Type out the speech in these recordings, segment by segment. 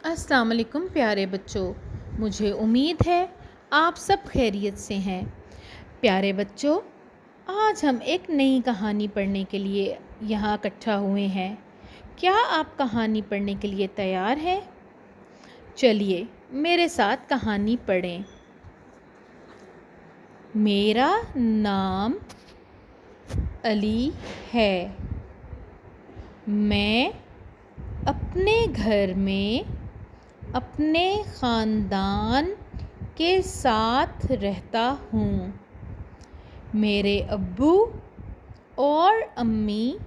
السلام علیکم پیارے بچوں، مجھے امید ہے آپ سب خیریت سے ہیں۔ پیارے بچوں، آج ہم ایک نئی کہانی پڑھنے کے لیے یہاں اکٹھا ہوئے ہیں۔ کیا آپ کہانی پڑھنے کے لیے تیار ہیں؟ چلیے میرے ساتھ کہانی پڑھیں۔ میرا نام علی ہے۔ میں اپنے گھر میں اپنے خاندان کے ساتھ رہتا ہوں۔ میرے ابو اور امی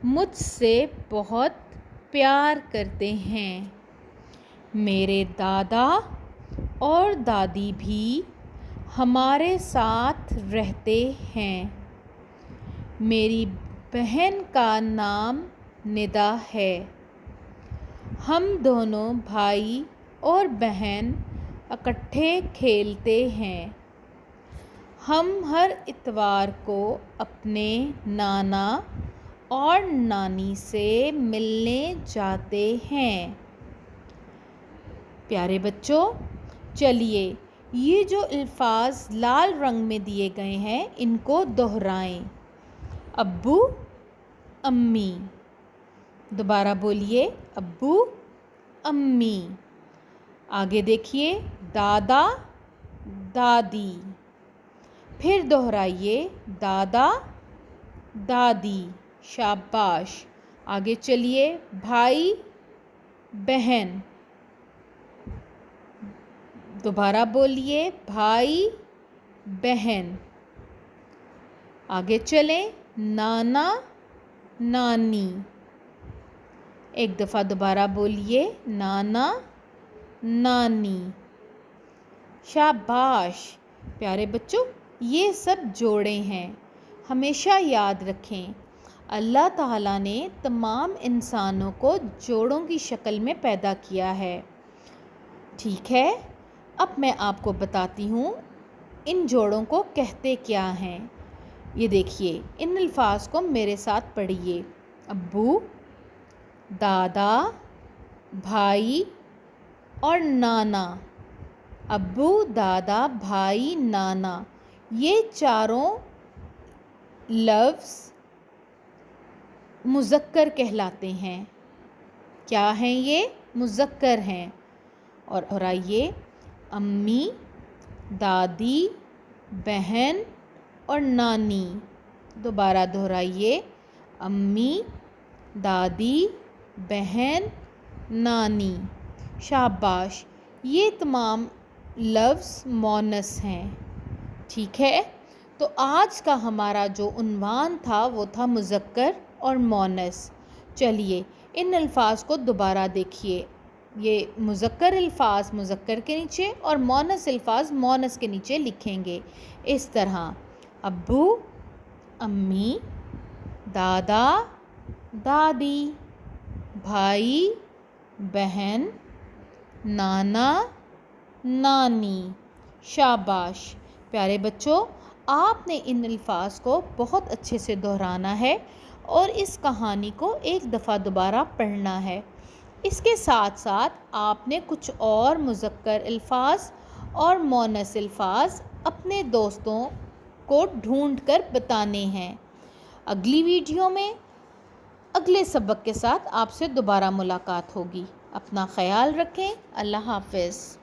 مجھ سے بہت پیار کرتے ہیں۔ میرے دادا اور دادی بھی ہمارے ساتھ رہتے ہیں۔ میری بہن کا نام ندا ہے۔ ہم دونوں بھائی اور بہن اکٹھے کھیلتے ہیں۔ ہم ہر اتوار کو اپنے نانا اور نانی سے ملنے جاتے ہیں۔ پیارے بچوں، چلیے یہ جو الفاظ لال رنگ میں دیے گئے ہیں ان کو دہرائیں۔ ابو، امی۔ دوبارہ بولیے، ابو، امی۔ آگے دیکھیے، دادا، دادی۔ پھر دہرائیے، دادا، دادی۔ شاباش۔ آگے چلیے، بھائی، بہن۔ دوبارہ بولیے، بھائی، بہن۔ آگے چلیں، نانا، نانی۔ ایک دفعہ دوبارہ بولیے، نانا، نانی۔ شاباش۔ پیارے بچوں، یہ سب جوڑے ہیں۔ ہمیشہ یاد رکھیں، اللہ تعالیٰ نے تمام انسانوں کو جوڑوں کی شکل میں پیدا کیا ہے۔ ٹھیک ہے، اب میں آپ کو بتاتی ہوں ان جوڑوں کو کہتے کیا ہیں۔ یہ دیکھیے، ان الفاظ کو میرے ساتھ پڑھیے۔ ابو، دادا، بھائی اور نانا۔ ابو، دادا، بھائی، نانا، یہ چاروں لفظ مذکر کہلاتے ہیں۔ کیا ہیں یہ؟ مذکر ہیں۔ اور دہرائیے، امی، دادی، بہن اور نانی۔ دوبارہ دہرائیے، امی، دادی، بہن، نانی۔ شاباش۔ یہ تمام لفظ مونث ہیں۔ ٹھیک ہے، تو آج کا ہمارا جو عنوان تھا وہ تھا مذکر اور مونث۔ چلیے ان الفاظ کو دوبارہ دیکھیے۔ یہ مذکر الفاظ مذکر کے نیچے اور مونث الفاظ مونث کے نیچے لکھیں گے اس طرح: ابو، امی، دادا، دادی، بھائی، بہن، نانا، نانی۔ شاباش۔ پیارے بچوں، آپ نے ان الفاظ کو بہت اچھے سے دہرانا ہے اور اس کہانی کو ایک دفعہ دوبارہ پڑھنا ہے۔ اس کے ساتھ ساتھ آپ نے کچھ اور مذکر الفاظ اور مونث الفاظ اپنے دوستوں کو ڈھونڈ کر بتانے ہیں۔ اگلی ویڈیو میں اگلے سبق کے ساتھ آپ سے دوبارہ ملاقات ہوگی۔ اپنا خیال رکھیں۔ اللہ حافظ۔